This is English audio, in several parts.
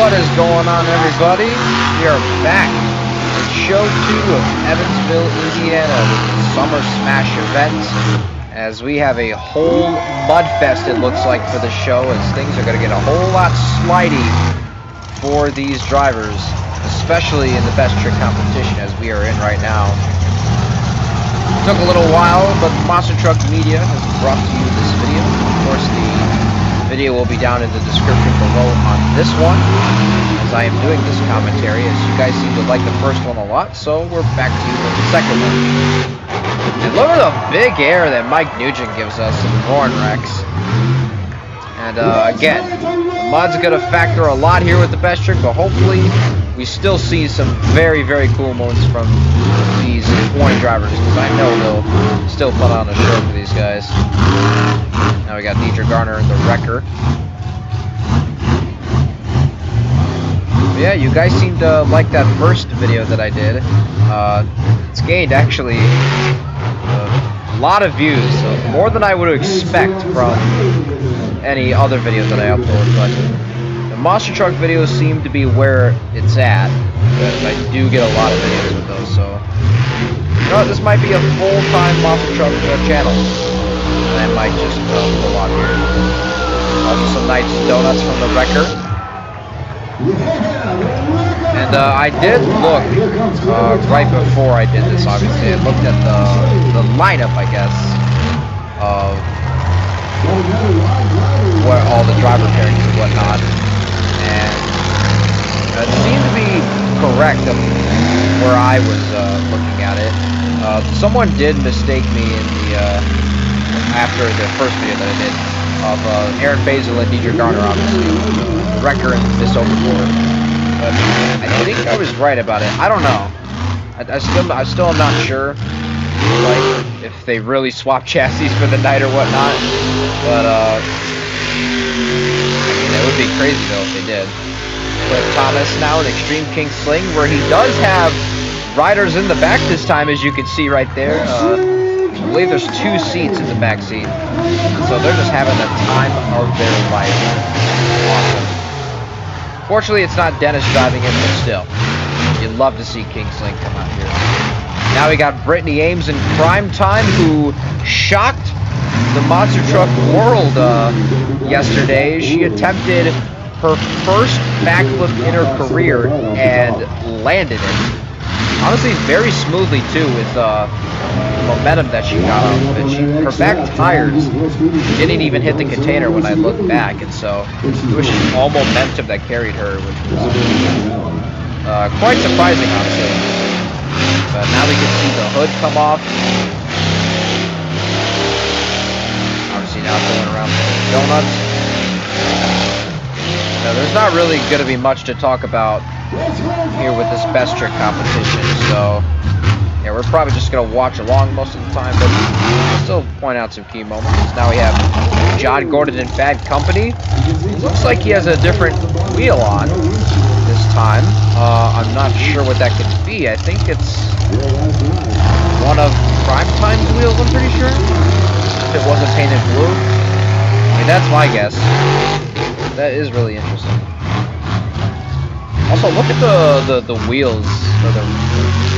What is going on, everybody? We are back at Show 2 of Evansville, Indiana with the Summer Smash event, as we have a whole mudfest, it looks like, for the show, as things are going to get a whole lot slidey for these drivers, especially in the best trick competition as we are in right now. It took a little while, but Monster Truck Media has brought to you this video. Of course, the video will be down in the description below on this one, as I am doing this commentary, as you guys seem to like the first one a lot, so we're back to you with the second one. And look at the big air that Mike Nugent gives us in Warren Rex. And again, mud's going to factor a lot here with the best trick, but hopefully we still see some very, very cool moments from these 20 drivers, because I know they'll still put on a show for these guys. Now we got Deidre Garner in the wrecker. But yeah, you guys seem to like that first video that I did. It's gained actually a lot of views, more than I would expect from any other videos that I upload, but the Monster Truck videos seem to be where it's at, because I do get a lot of videos with those, so you know, this might be a full-time Monster Truck channel, and I might just pull on here. Also some nice donuts from the wrecker. And I did look, right before I did this, obviously, I looked at the lineup, I guess, of what all the driver pairings and whatnot, and it seemed to be correct of where I was looking at it. Someone did mistake me in the after the first video that I did of Aaron Basil and Deidre Garner, obviously, the wrecker and Miss Overboard. But I think I was right about it. I don't know. I still am not sure, like, if they really swapped chassis for the night or whatnot. But I mean, it would be crazy though if they did. Cliff Thomas now in Extreme King Sling, where he does have riders in the back this time, as you can see right there. I believe there's 2 seats in the back seat, so they're just having the time of their life. Awesome. Fortunately, it's not Dennis driving it, but still, you'd love to see King Sling come out here. Now we got Brittany Ames in prime time, who shocked the Monster Truck world yesterday. She attempted her first backflip in her career and landed it. Honestly, very smoothly too, with the momentum that she got off of it. Her back tires didn't even hit the container when I looked back, and so it was just all momentum that carried her, which was quite surprising, honestly. But now we can see the hood come off. Obviously now going around the donuts. Now there's not really going to be much to talk about here with this best trick competition, so yeah, we're probably just going to watch along most of the time, but we'll still point out some key moments. Now we have John Gordon in Bad Company. Looks like he has a different wheel on this time. I'm not sure what that could be. I think it's one of Primetime's wheels, I'm pretty sure. If it wasn't painted blue. I mean, that's my guess. That is really interesting. Also, look at the wheels, or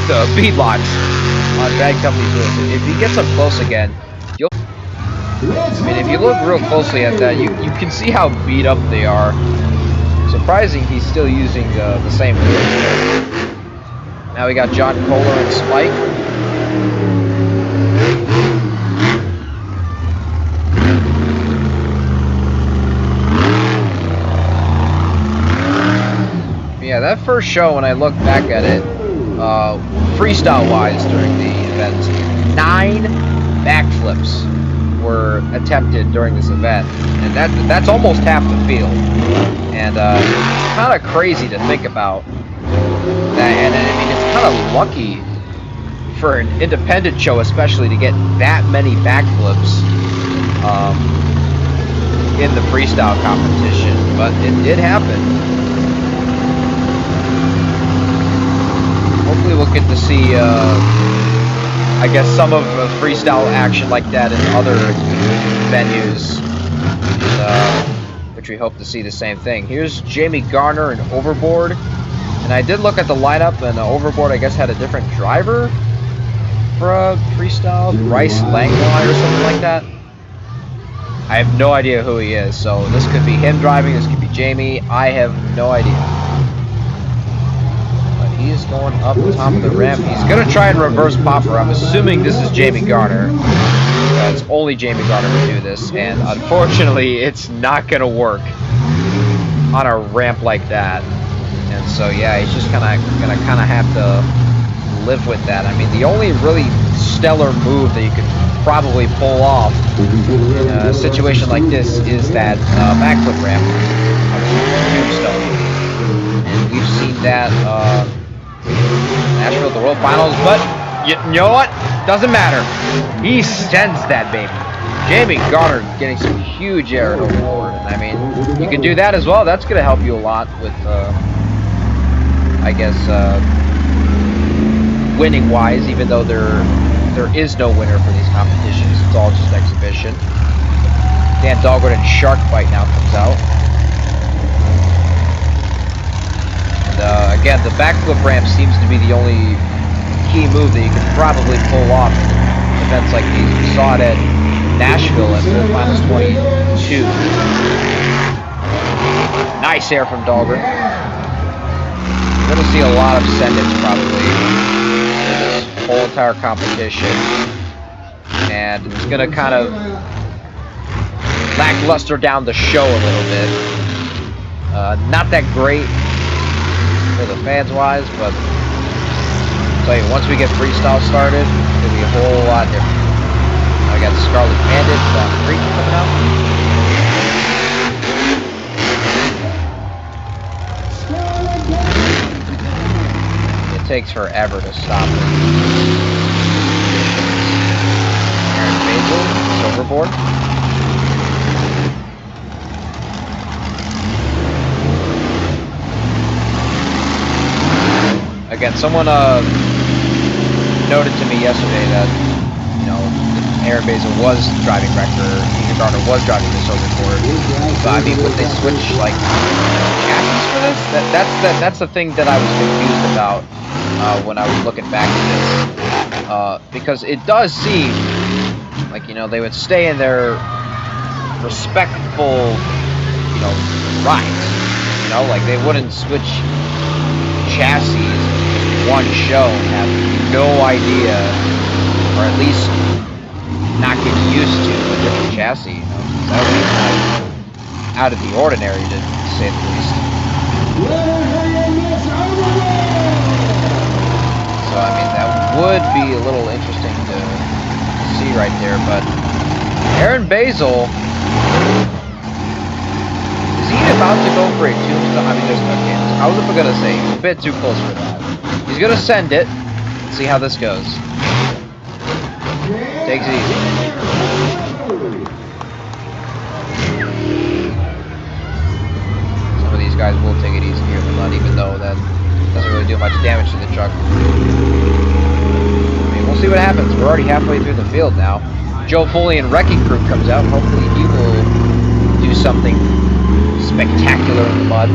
the bead locks on Bad Company's wheels. If he gets up close again, I mean, if you look real closely at that, you can see how beat up they are. Surprising he's still using the same wheels. Now we got John Kohler and Spike. Yeah, that first show, when I look back at it, freestyle-wise during the event, 9 backflips were attempted during this event, and that's almost half the field. And it's kind of crazy to think about that, and I mean, it's kind of lucky for an independent show, especially, to get that many backflips in the freestyle competition, but it did happen. Hopefully we'll get to see, I guess, some of freestyle action like that in other venues. The which we hope to see the same thing. Here's Jamie Garner and Overboard. And I did look at the lineup, and Overboard, I guess, had a different driver for a freestyle. Bryce Langlois or something like that. I have no idea who he is, so this could be him driving, this could be Jamie. I have no idea. But he's going up the top of the ramp. He's going to try and reverse popper. I'm assuming this is Jamie Garner. Because only Jamie Garner would do this, and unfortunately, it's not going to work on a ramp like that. And so, yeah, he's just gonna have to live with that. I mean, the only really stellar move that you could probably pull off in a situation like this is that backflip ramp, tombstone. And we've seen that Nashville at the World Finals, but you know what? Doesn't matter. He sends that baby. Jamie Garner getting some huge air at overboard. And I mean, you can do that as well. That's going to help you a lot with, I guess, winning-wise, even though there is no winner for these competitions. It's all just exhibition. Dan Dahlgren and Shark Bite now comes out. And again, the backflip ramp seems to be the only key move that you can probably pull off in events like these. We saw it at Nashville at World Finals 22. Nice air from Dahlgren. We're going to see a lot of send-ins probably in this whole entire competition. And it's going to kind of lackluster down the show a little bit. Not that great for the fans-wise, but I'll tell you, once we get freestyle started, it'll be a whole lot different. I got Scarlet Bandit Creek coming out. It takes forever to stop it. Aaron Basil, Silverboard. Again, someone noted to me yesterday that, you know, Aaron Basil was driving Wrecker, Jamie Garner was driving this overboard. But I mean, would they switch like chassis for this? That's the thing that I was confused about when I was looking back at this, because it does seem like, you know, they would stay in their respectful, you know, rides. You know, like they wouldn't switch chassis one show and have no idea, or at least not get used to a different chassis. You know, that would be kind of out of the ordinary, to say the least. So I mean, that would be a little interesting to see right there. But Aaron Basil, is he about to go for a tombstone? I mean, there's no chance. I was gonna say he's a bit too close for that. He's gonna send it. Let's see how this goes. Takes it easy. Some of these guys will take it easy here in the mud, even though that doesn't really do much damage to the truck. I mean, we'll see what happens. We're already halfway through the field now. Joe Foley and Wrecking Crew comes out. Hopefully he will do something spectacular in the mud.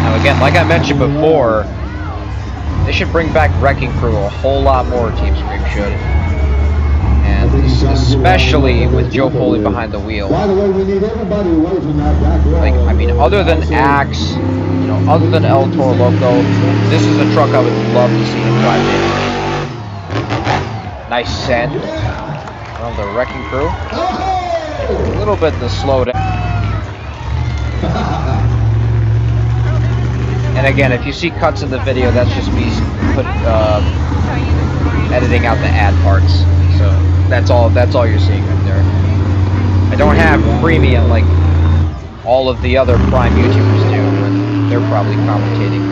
Now again, like I mentioned before, they should bring back Wrecking Crew a whole lot more. Team Scream should, and especially with Joe Foley behind the wheel. Like, I mean, other than Axe, you know, other than El Toro Loco, this is a truck I would love to see him drive in. Nice send from the Wrecking Crew. A little bit to slow down. And again, if you see cuts in the video, that's just me editing out the ad parts. So that's all you're seeing right there. I don't have premium like all of the other Prime YouTubers do, but they're probably commentating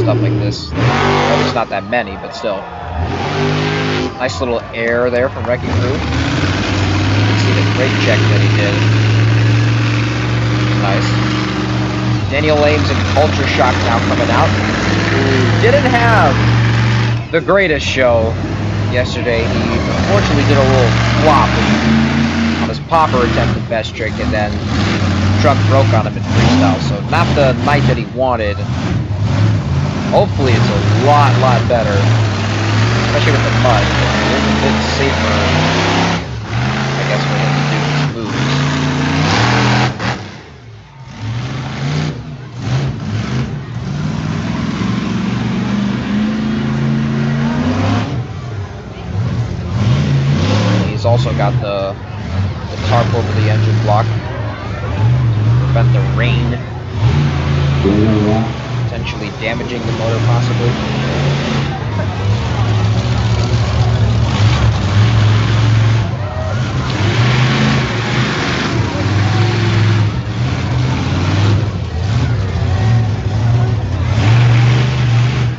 stuff like this. Well, there's not that many, but still. Nice little air there from Wrecking Crew. You can see the great check that he did. Nice. Daniel Ames and Culture Shock now coming out, who didn't have the greatest show yesterday. He unfortunately did a little flop on his popper attempted best trick, and then truck broke on him in freestyle. So not the night that he wanted. Hopefully it's a lot better, especially with the mud. It is a bit safer, I guess, for him to do his moves. He's also got the tarp over the engine block to prevent the rain potentially damaging the motor, possibly.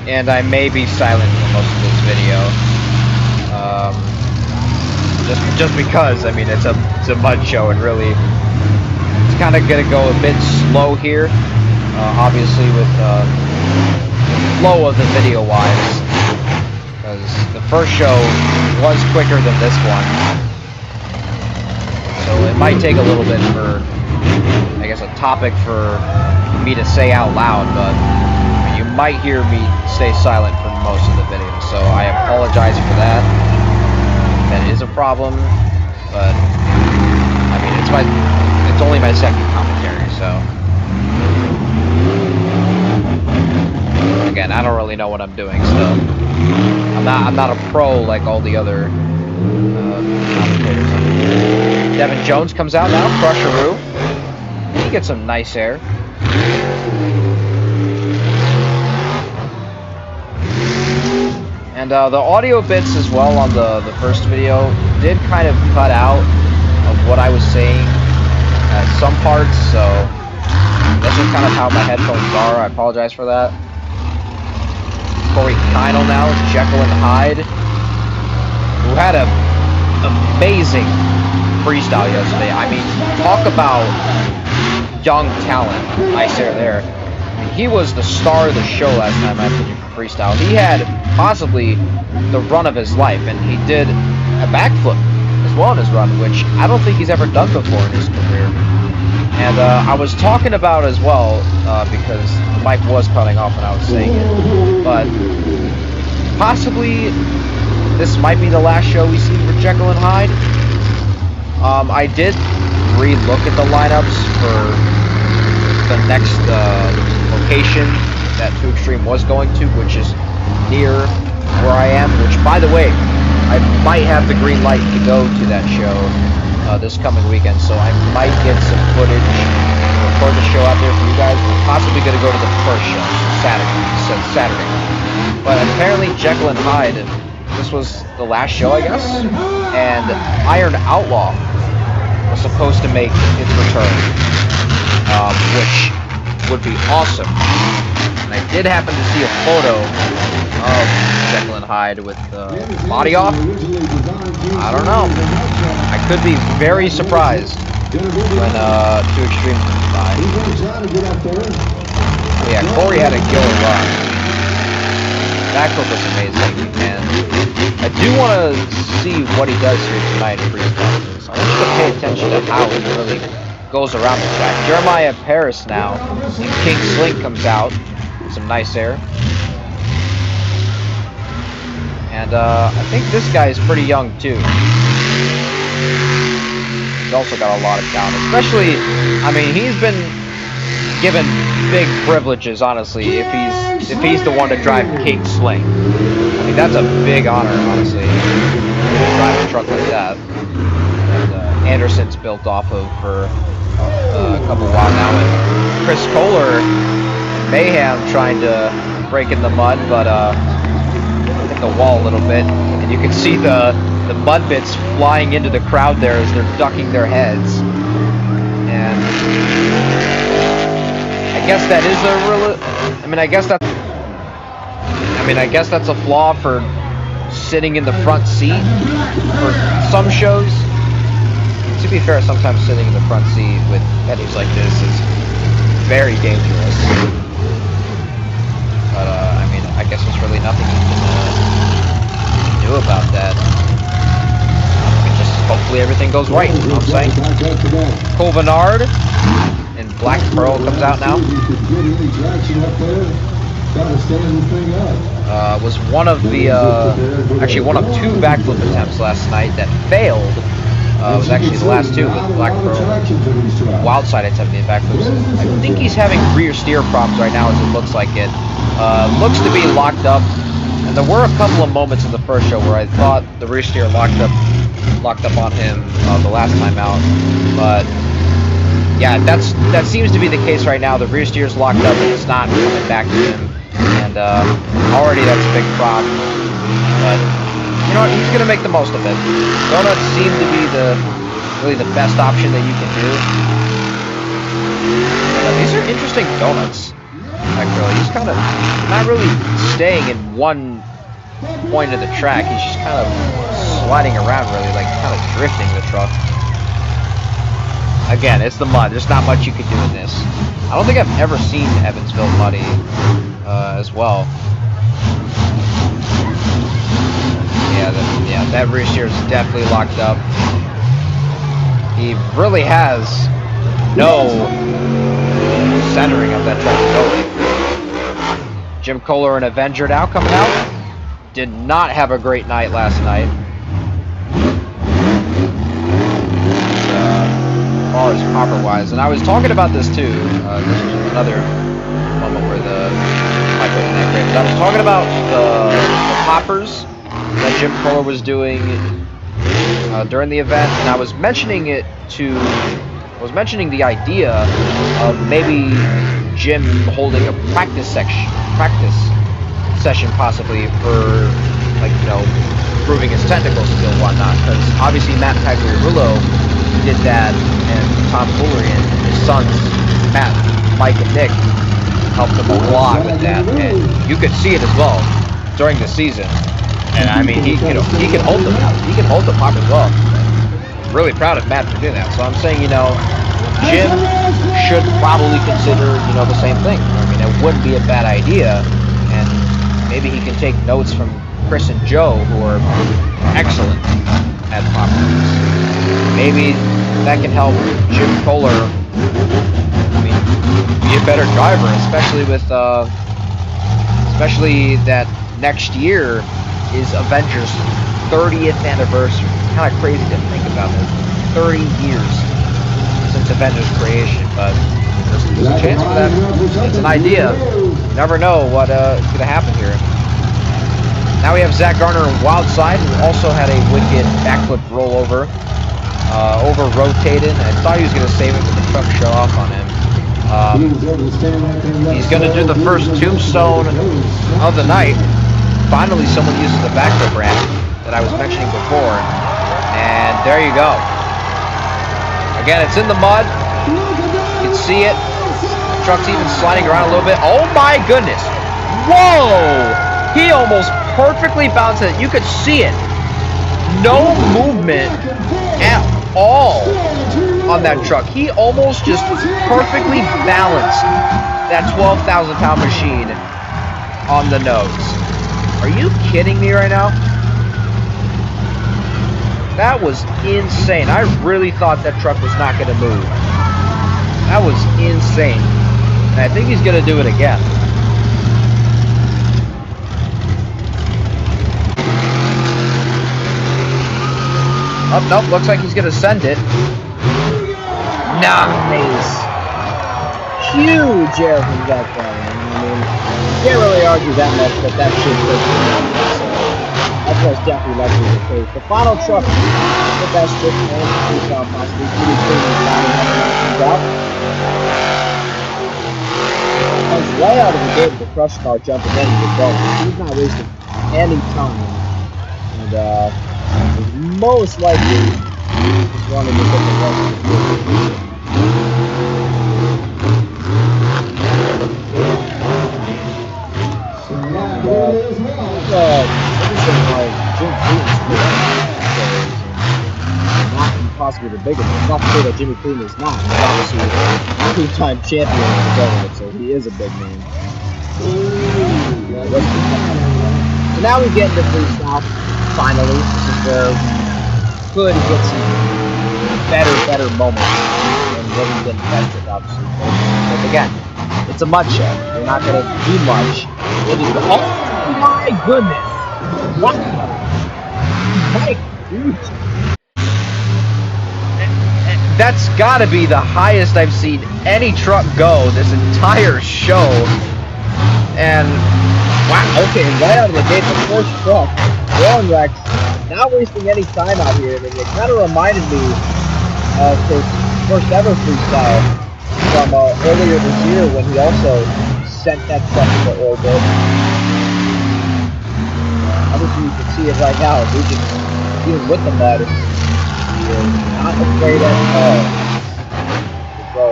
And I may be silent for most of this video. Just because, I mean, it's a mud show, and really it's kind of gonna go a bit slow here. Obviously with the flow of the video wise, because the first show was quicker than this one, so it might take a little bit for, I guess, a topic for me to say out loud, but you might hear me stay silent for most of the video, so I apologize for that. That is a problem, but I mean, it's only my second commentary, so again, I don't really know what I'm doing still. I'm not a pro like all the other commentators. Devin Jones comes out now, Crusheroo. He gets some nice air. And the audio bits as well on the first video did kind of cut out of what I was saying at some parts, so that's just kind of how my headphones are. I apologize for that. Corey Kinel now, Jekyll and Hyde, who had an amazing freestyle yesterday. I mean, talk about young talent. Nice air there. I mean, he was the star of the show last time I put you for freestyle. He had possibly the run of his life, and he did a backflip as well in his run, which I don't think he's ever done before in his career. And I was talking about as well, because the mic was cutting off when I was saying it, but possibly this might be the last show we see for Jekyll and Hyde. I did re-look at the lineups for the next location that Two Extreme was going to, which is near where I am, which, by the way, I might have the green light to go to that show this coming weekend, so I might get some footage to record the show out there for you guys. We're possibly going to go to the first show, Saturday. But apparently Jekyll and Hyde, this was the last show, I guess, and Iron Outlaw was supposed to make its return, which would be awesome. And I did happen to see a photo of Jekyll and Hyde with the body off. I don't know. I could be very surprised when Two Extreme comes by. Yeah, Corey had a killer run. Backflip was amazing, and I do want to see what he does here tonight in freestyle. So I want you to pay attention to how he really goes around the track. Jeremiah Paris now, and King Slink comes out with some nice air. And I think this guy is pretty young too. He's also got a lot of talent, especially, I mean, he's been given big privileges, honestly, if he's the one to drive King Sling. I mean, that's a big honor, honestly, to drive a truck like that. And Anderson's built off of for a couple while now, and Chris Kohler and Mayhem trying to break in the mud, but hit the wall a little bit, and you can see the mud bits flying into the crowd there as they're ducking their heads. And I guess that is I guess that's a flaw for sitting in the front seat for some shows. To be fair, sometimes sitting in the front seat with venues like this is very dangerous. But I mean, I guess there's really nothing you can do about that. hopefully everything goes right, you know what I'm saying? Cole Bernard and Black Pearl comes out now. Was one of the, actually one of 2 backflip attempts last night that failed. It was actually the last 2 with Black Pearl. Wildside attempting backflips. I think he's having rear steer problems right now as it looks like it. Looks to be locked up. And there were a couple of moments in the first show where I thought the rear steer locked up on him the last time out. But yeah, that seems to be the case right now. The rear steer's locked up and it's not coming back to him. And already that's a big problem. But you know what? He's going to make the most of it. Donuts seem to be really the best option that you can do. These are interesting donuts. Like really, he's kind of not really staying in one point of the track. He's just kind of sliding around, really, like kind of drifting the truck. Again, it's the mud. There's not much you could do in this. I don't think I've ever seen Evansville muddy as well. Yeah, that rear steer is definitely locked up. He really has no centering of that truck going. Jim Kohler and Avenger now coming out. Did not have a great night last night. As far as popper-wise, and I was talking about this too. This was another moment where the mic wasn't that great. But I was talking about the poppers that Jim Kohler was doing during the event, and I was mentioning the idea of maybe Jim holding a practice session possibly for, like, you know, improving his technical skill and whatnot, because obviously Matt Tagliarulo did that, and Tom Foolery and his sons Matt, Mike, and Nick helped him a lot with that, and you could see it as well during the season. And I mean, he can hold them. He can hold the pop as well. Really proud of Matt for doing that. So I'm saying, you know, Jim should probably consider, you know, the same thing. I mean, it wouldn't be a bad idea, and maybe he can take notes from Chris and Joe, who are excellent at pop. Maybe that can help Jim Kohler, I mean, be a better driver, especially that next year is Avengers' 30th anniversary. Kind of crazy to think about this. 30 years since Avengers' creation, but there's a chance for that. It's an idea. You never know what's going to happen here. Now we have Zach Garner on Wildside, who also had a wicked backflip rollover. Over-rotated. I thought he was going to save it, but the truck shut off on him. He's going to do the first tombstone of the night. Finally, someone uses the backflip ramp that I was mentioning before, and there you go. Again, it's in the mud. You can see it. The truck's even sliding around a little bit. Oh my goodness! Whoa! He almost perfectly bounced it. You could see it. No movement at all on that truck. He almost just perfectly balanced that 12,000-pound machine on the nose. Are you kidding me right now? That was insane. I really thought that truck was not going to move. That was insane. And I think he's going to do it again. Oh, nope. Looks like he's going to send it. Nice. Huge air from that guy. I mean, can't really argue that much, but that shit was that was definitely likely the case. The final truck, the best trip we saw possibly pretty clean out. Comes right out of the gate with the crush car jumping into the belt. He's not wasting any time, and is most likely just wanting to get the rest of the Jim not possibly the biggest. It's not to say that Jimmy Clean is not. He's obviously a two-time champion of the government, so he is a big man. So now we get into freestyle. Finally, this is where could hit some better moments and what he's been tested, obviously. But again, it's a mud show. You're not going to do much. Oh my goodness! What? My dude. That's got to be the highest I've seen any truck go this entire show. And wow, okay, right out of the gate, the first truck, Warren Rex, not wasting any time out here. It kind of reminded me of his first ever freestyle from earlier this year when he also sent that truck into orbit. Obviously, you can see it right now. Even with the mud, he is not afraid at all to go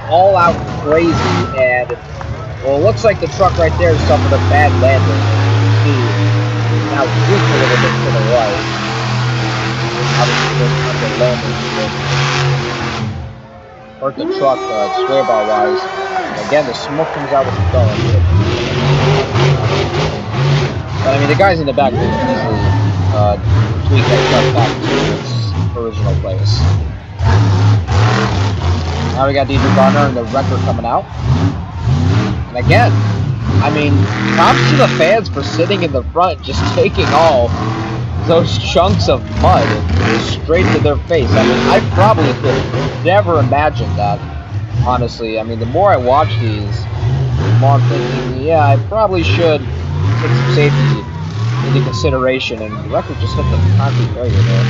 all out crazy. And well, it looks like the truck right there suffered a bad landing. He now just a little bit to the right. Obviously, there's under landing. Hurt the truck square bar wise. Again, the smoke comes out with the going. But I mean, the guys in the back can easily tweak that truck back to its original place. Now we got DJ Garner and the wrecker coming out. And again, I mean, props to the fans for sitting in the front, just taking all those chunks of mud straight to their face. I mean, I probably could never imagine that, honestly. I mean, the more I watch these, the more I'm thinking, yeah, I probably should take some safety into consideration, and the record just hit the concrete barrier there.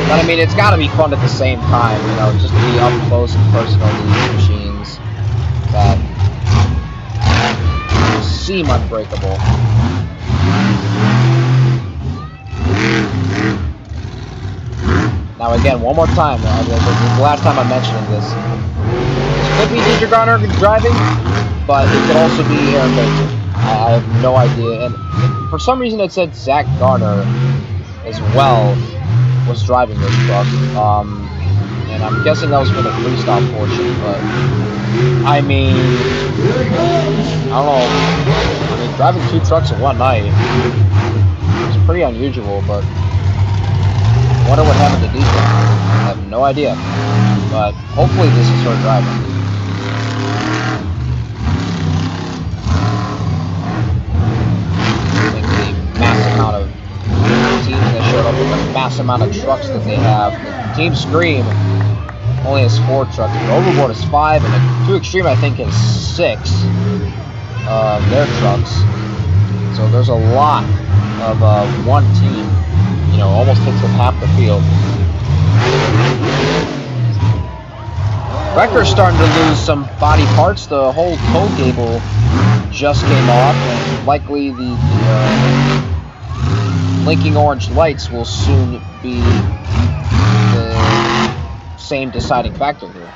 But I mean, it's got to be fun at the same time, you know, just to be up close and personal to these machines that seem unbreakable. Now again, one more time, this is the last time I'm mentioning this. This could be DJ Garner driving, but it could also be Aaron Baker. I have no idea. And for some reason it said Zach Garner as well was driving this truck. And I'm guessing that was for the freestyle portion, but I mean, I don't know. I mean, driving two trucks in one night is pretty unusual, but I wonder what happened to DJ. I have no idea. But hopefully this is her driving. I think the mass amount of teams that showed up with the mass amount of trucks that they have. Team Scream only has 4 trucks, but Overboard is 5, and the 2 Extreme I think has 6 of their trucks. So there's a lot of one team, you know, almost takes up half the field. Wrecker's starting to lose some body parts. The whole tow cable just came off, and likely the blinking orange lights will soon be the same deciding factor here.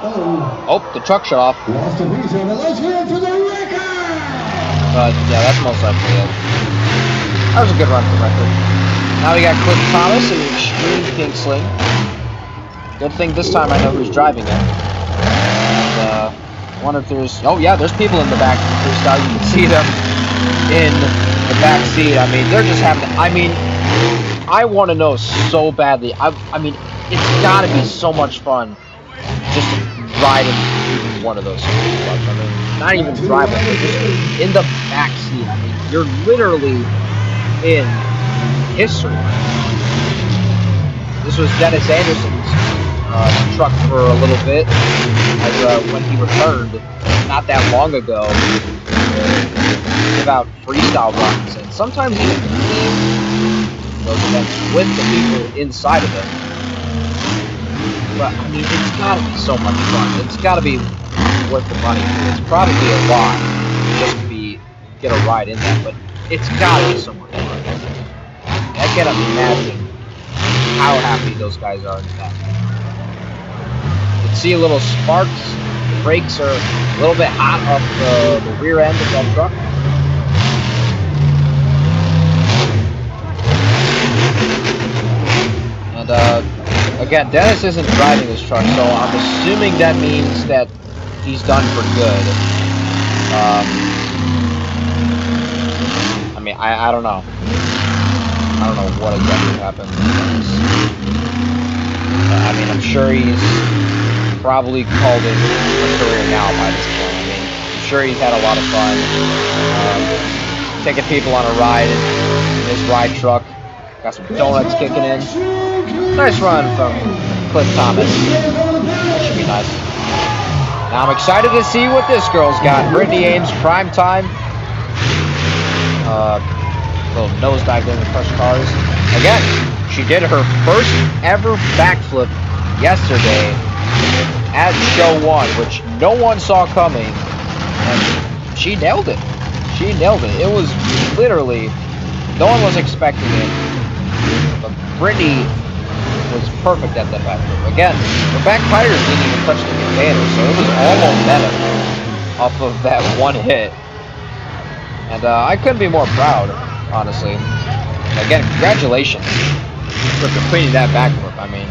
Oh, the truck shut off. But yeah, that's most likely it. That was a good run for Wrecker. Now we got Cliff Thomas and Extreme King Sling. Good thing this time I know who's driving it. And wonder if there's... Oh yeah, there's people in the back. You can see them in the back seat. I mean, they're just having... I mean, I want to know so badly. I mean, it's got to be so much fun just to ride in one of those trucks. I mean, not even drive it, but just in the back seat. I mean, you're literally in history. This was Dennis Anderson's truck for a little bit, as when he returned not that long ago to give out freestyle runs, and sometimes even those events with the people inside of it. But I mean, it's gotta be so much fun. It's gotta be worth the money. It's probably a lot just to get a ride in that, but it's gotta be so much fun. I can't imagine how happy those guys are in that. You can see a little sparks. The brakes are a little bit hot off the rear end of that truck. And again, Dennis isn't driving this truck, so I'm assuming that means that he's done for good. I mean, I don't know. I don't know what exactly happened. I mean, I'm sure he's probably called it a career now by this point. I mean, I'm sure he's had a lot of fun taking people on a ride in his ride truck. Got some donuts kicking in. Nice run from Cliff Thomas. That should be nice. Now I'm excited to see what this girl's got. Brittany Ames, prime time. Little nosedive in the crushed cars. Again, she did her first ever backflip yesterday at show 1, which no one saw coming, and she nailed it. She nailed it. It was literally, no one was expecting it, but Brittany was perfect at that backflip. Again, her back tires didn't even touch the container, so it was all momentum off of that one hit. And I couldn't be more proud, honestly. Again, congratulations for completing that backflip. I mean,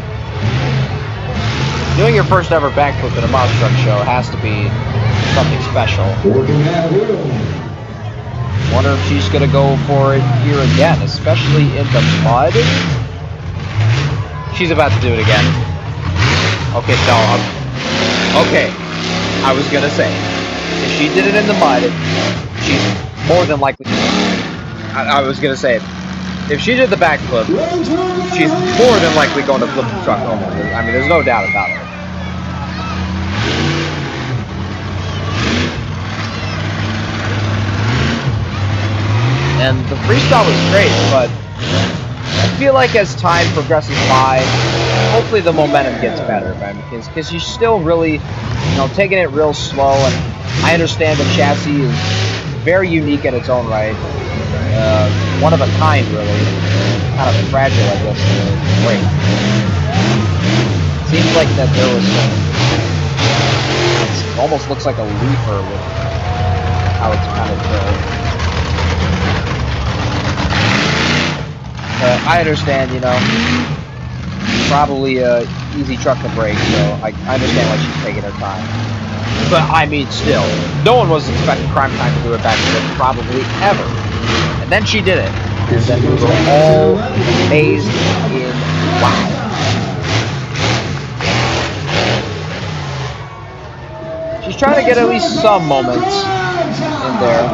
doing your first ever backflip at a monster truck show has to be something special. Wonder if she's gonna go for it here again, especially in the mud. She's about to do it again. Okay, no. Okay, I was gonna say, if she did it in the mud, she's more than likely. I was gonna say, if she did the backflip, she's more than likely going to flip the truck over. I mean, there's no doubt about it. And the freestyle was great, but I feel like as time progresses by, hopefully the momentum gets better, man, because she's still really, taking it real slow. And I understand the chassis is very unique in its own right, one of a kind, really, kind of fragile, I guess. Wait, seems like that there was some. It almost looks like a leafer with how it's kind of built. I understand, probably a easy truck to break, so I understand why she's taking her time. But I mean, still, no one was expecting Crime Time to do it backflip, probably ever. And then she did it. And then we were all amazed in wow. She's trying to get at least some moments in there.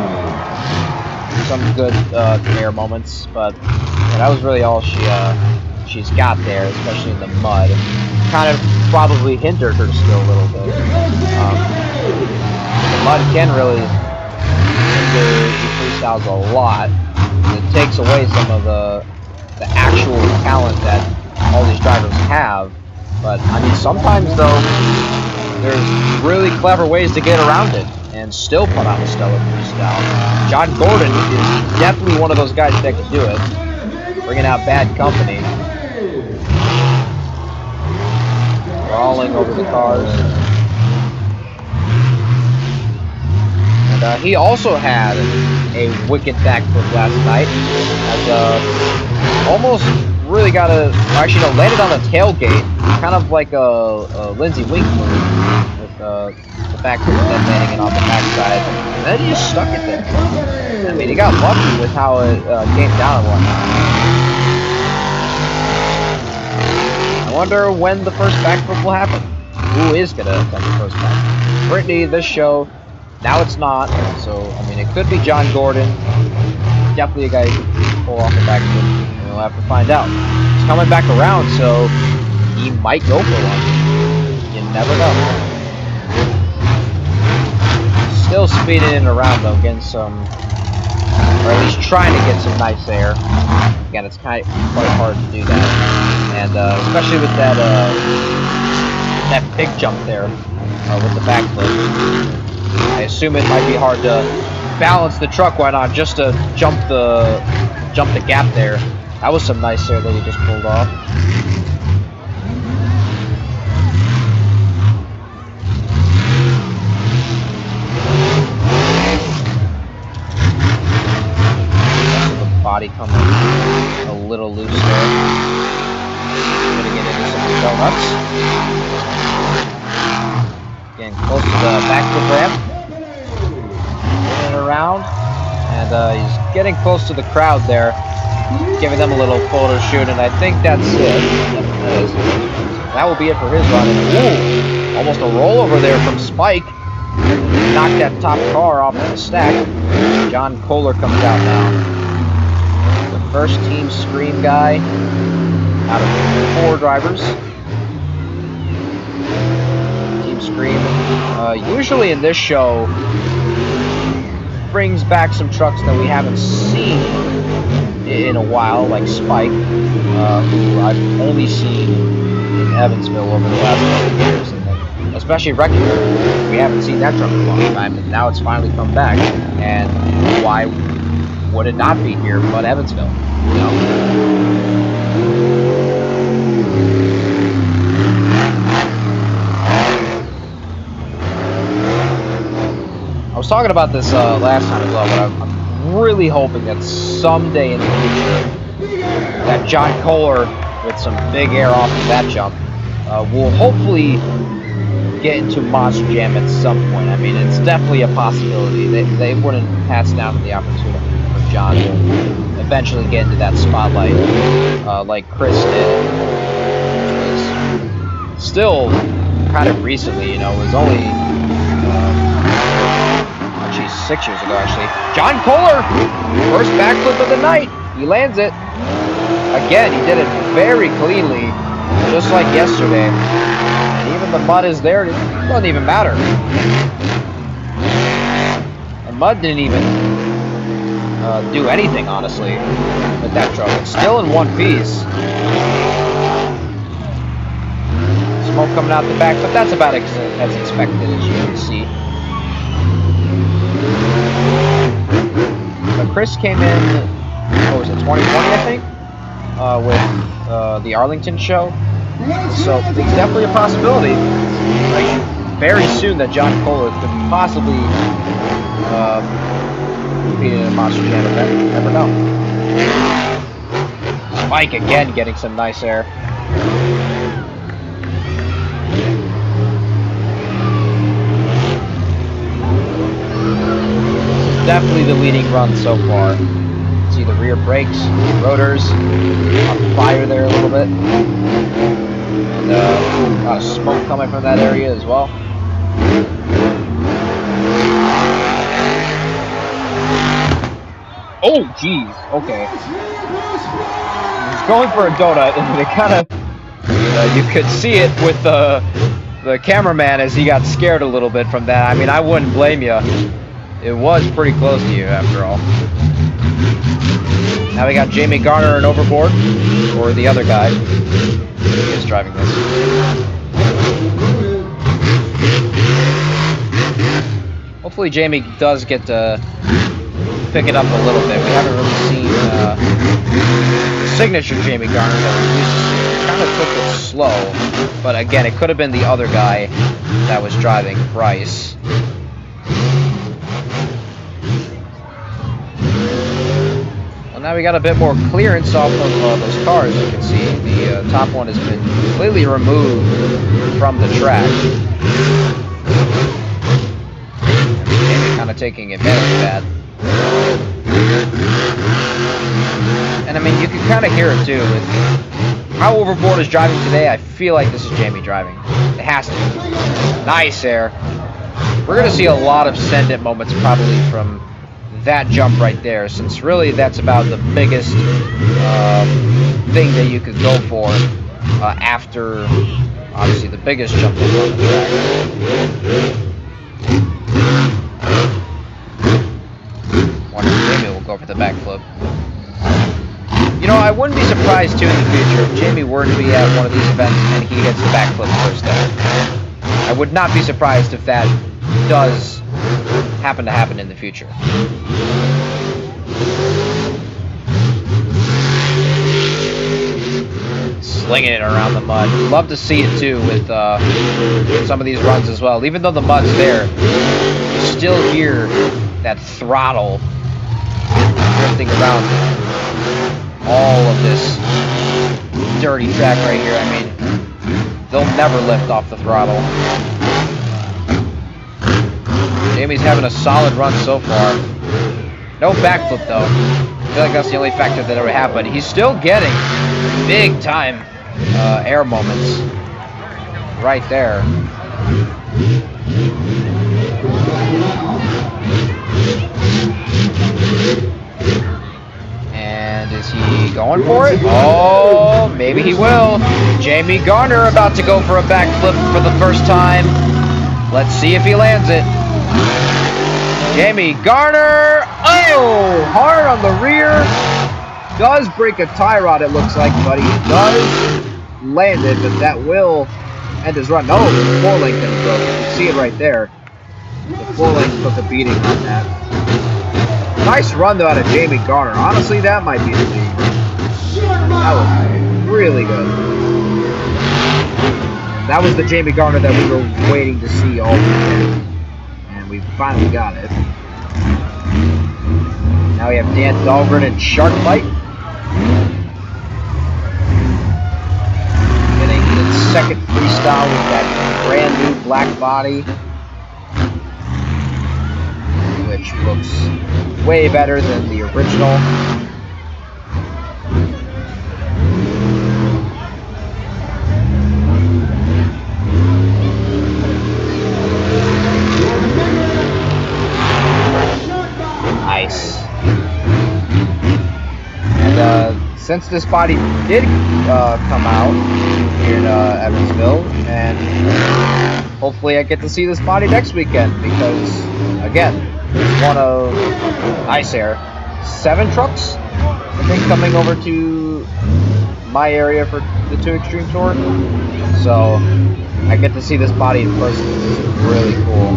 Some good air moments, but that was really all she's got there, especially in the mud. Kind of probably hindered her skill a little bit. The mud can really hinder the freestyles a lot. It takes away some of the actual talent that all these drivers have. But I mean, sometimes though, there's really clever ways to get around it and still put on a stellar freestyle. John Gordon is definitely one of those guys that can do it, bringing out bad company. Crawling over the cars. And he also had a wicked backflip last night, as almost really got landed on the tailgate, kind of like a Lindsey Wink move, with the backflip and then landing it on the backside, and then he just stuck it there. I mean, he got lucky with how it came down and whatnot. I wonder when the first backflip will happen. Who is gonna attempt the first backflip? Brittany, this show, now it's not, so, I mean, it could be John Gordon. Definitely a guy who can pull off the backflip, and we'll have to find out. He's coming back around, so he might go for one. You never know. Still speeding in around, though, getting some, or at least trying to get some nice air. Again, it's quite hard to do that, and especially with that big jump there with the backflip. I assume it might be hard to balance the truck. Why not just to jump the gap there? That was some nice air that he just pulled off. Body coming a little loose there. Gonna get into some donuts. Getting close to the backflip ramp. Turning it around. And he's getting close to the crowd there. giving them a little photo shoot, and I think that's it. That will be it for his run. Ooh, almost a rollover there from Spike. Knocked that top car off the stack. John Kohler comes out now. The first team scream guy out of 4 drivers. Team Scream. Usually in this show, brings back some trucks that we haven't seen in a while, like Spike, who I've only seen in Evansville over the last couple of years. And especially Wrecking Crew. We haven't seen that truck in a long time, and now it's finally come back. And why would it not be here but Evansville? You know? I was talking about this last time as well, but I'm really hoping that someday in the future that John Kohler, with some big air off of that jump, will hopefully get into Monster Jam at some point. I mean, it's definitely a possibility. They wouldn't pass down the opportunity for John to eventually get into that spotlight like Chris did. Which was still kind of recently, you know. It was only 6 years ago, actually. John Kohler, first backflip of the night. He lands it. Again, he did it very cleanly, just like yesterday. And even the mud is there. It doesn't even matter. And mud didn't even do anything, honestly, with that truck. It's still in one piece. Smoke coming out the back, but that's about as expected, as you can see. But Chris came in, what was it, 2020, I think, with the Arlington show. So it's definitely a possibility, like, very soon, that John Kohler could possibly compete in a Monster Jam event. You never know. Spike again getting some nice air. Definitely the leading run so far. See the rear brakes, rotors on fire there a little bit. And a lot of smoke coming from that area as well. Oh, geez. Okay. He's going for a donut, and it kind of... you could see it with the cameraman as he got scared a little bit from that. I mean, I wouldn't blame you. It was pretty close to you, after all. Now we got Jamie Garner and Overboard, or the other guy who is driving this. Hopefully Jamie does get to pick it up a little bit. We haven't really seen the signature Jamie Garner that we used to see. It kind of took it slow, but again, it could have been the other guy that was driving, Bryce. Now we got a bit more clearance off of those cars. You can see the top one has been completely removed from the track. And kind of taking advantage of that. And I mean, you can kind of hear it too with how Overboard is driving today. I feel like this is Jamie driving. It has to be. Nice air. We're going to see a lot of send-it moments probably from that jump right there, since really that's about the biggest thing that you could go for after, obviously, the biggest jump on the track. Wonder if Jamie will go for the backflip. You know, I wouldn't be surprised, too, in the future if Jamie were to be at one of these events and he gets the backflip first time. I would not be surprised if that does happen to happen in the future. Slinging it around the mud. Love to see it too with some of these runs as well. Even though the mud's there, you still hear that throttle drifting around all of this dirty track right here. I mean, they'll never lift off the throttle. Jamie's having a solid run so far. No backflip though. I feel like that's the only factor that ever happened. He's still getting big time air moments right there. And is he going for it? Oh, maybe he will. Jamie Garner about to go for a backflip for the first time. Let's see if he lands it. Jamie Garner, oh, hard on the rear. Does break a tie rod, it looks like, but he does land it, but that will end his run. No, the four-link didn't broke. You can see it right there. The four-link took a beating on that. Nice run, though, out of Jamie Garner. Honestly, that might be the lead. That was really good. That was the Jamie Garner that we were waiting to see all weekend. And we finally got it. Now we have Dan Dahlgren and Shark Bite. Getting the second freestyle with that brand new black body, which looks way better than the original. Nice. And since this body did come out here in Evansville, and hopefully I get to see this body next weekend, because again, it's one of Ice Air 7 trucks, I think, coming over to my area for the 2 Extreme Tour. So I get to see this body in person. This is really cool.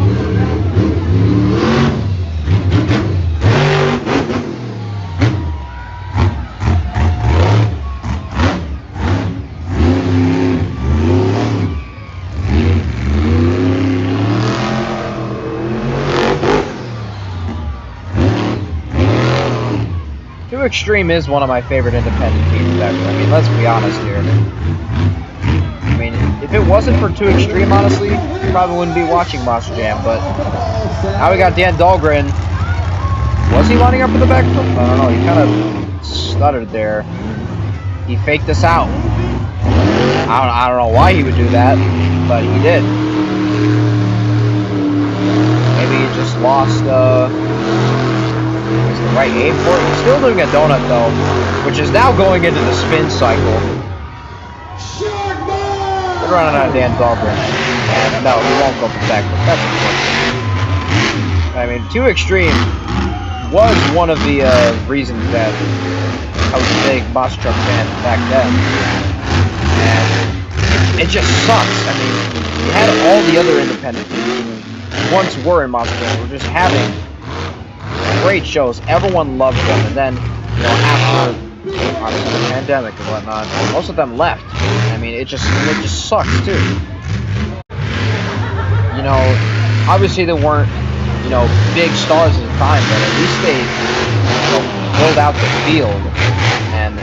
Extreme is one of my favorite independent teams ever. I mean, let's be honest here. I mean, if it wasn't for 2 Extreme, honestly, you probably wouldn't be watching Monster Jam, but now we got Dan Dahlgren. Was he lining up for the backflip? I don't know, he kind of stuttered there. He faked us out. I don't know why he would do that, but he did. Maybe he just lost, is the right aim for it. He's still doing a donut though, which is now going into the spin cycle. They're running out of Dan Dahlgren. And no, he won't go for the backflip. That's unfortunate. I mean, 2 Extreme was one of the reasons that I was a big Monster Truck fan back then. And it just sucks. I mean, we had all the other independent teams who once were in Monster Jam. We're just having great shows. Everyone loved them, and then, you know, after obviously the pandemic and whatnot, most of them left. I mean, it just sucks too. You know, obviously there weren't, you know, big stars at the time, but at least they, you know, filled out the field, and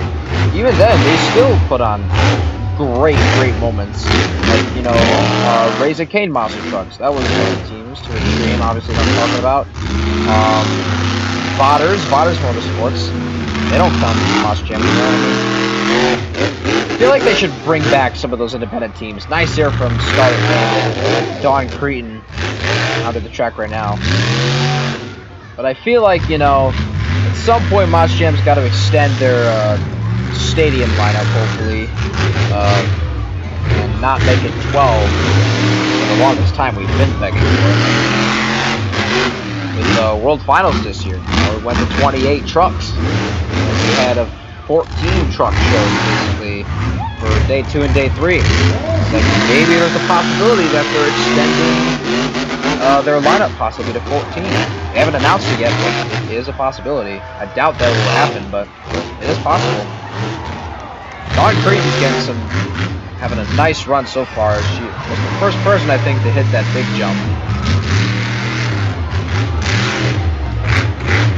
even then they still put on great moments. Like, you know, Razor Cane Monster Trucks. That was one of the teams. 2 Extreme, obviously, that I'm talking about. Botters Motorsports. They don't come to Monster Jam, you know what I mean? I feel like they should bring back some of those independent teams. Nice air from Scarlet Fan, Don Cretan, out of the track right now. But I feel like, you know, at some point Monster Jam's got to extend their stadium lineup, hopefully, and not make it 12 for the longest time we've been begging for. With the World Finals this year, we went to 28 trucks. And we had a 14 truck show basically for day 2 and day 3. Like, maybe there's a possibility that they're extending their lineup possibly to 14. They haven't announced it yet, but it is a possibility. I doubt that will happen, but it is possible. Don Cretan's getting having a nice run so far. She was the first person, I think, to hit that big jump.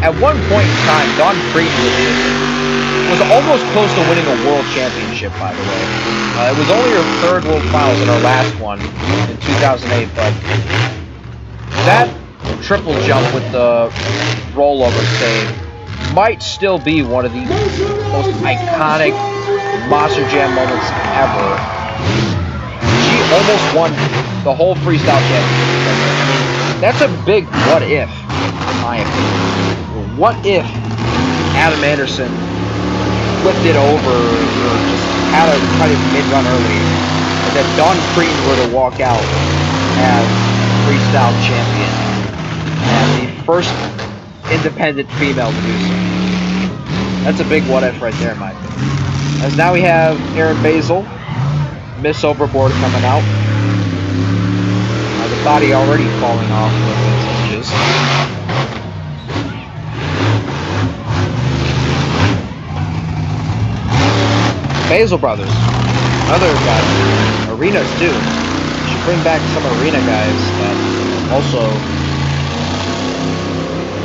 At one point in time, Don Cretan was almost close to winning a world championship, by the way. It was only her 3rd World Finals in her last one in 2008, but that triple jump with the rollover save might still be one of the most iconic Monster Jam moments ever. She almost won the whole freestyle championship. I mean, that's a big what if, in my opinion. What if Adam Anderson flipped it over or just had a kind of mid-run early, and then Dawn Crean were to walk out as freestyle champion and the first independent female to do so. That's a big what if right there, in my opinion. As now we have Aaron Basil, Miss Overboard coming out. The body already falling off with its hinges. Basil Brothers, other guys, arenas too. We should bring back some arena guys that also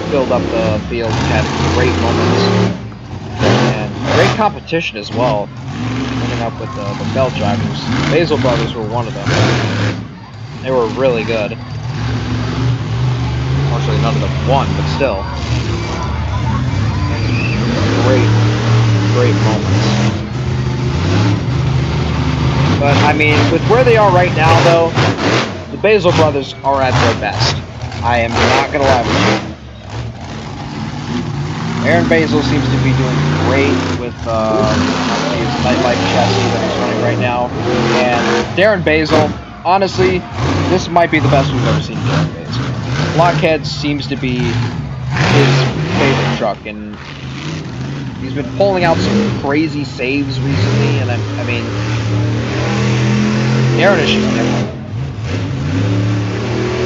filled up the field and had great moments and great competition as well. Ending up with the belt drivers. Basil Brothers were one of them. They were really good. Unfortunately, none of them won, but still, great moments. But, I mean, with where they are right now, though, the Basil Brothers are at their best. I am not going to lie with you. Aaron Basil seems to be doing great with his Nightlife chassis that he's running right now. And Darren Basil, honestly, this might be the best we've ever seen Darren Basil. Blockhead seems to be his favorite truck, and he's been pulling out some crazy saves recently, and I mean, Aaron is just different.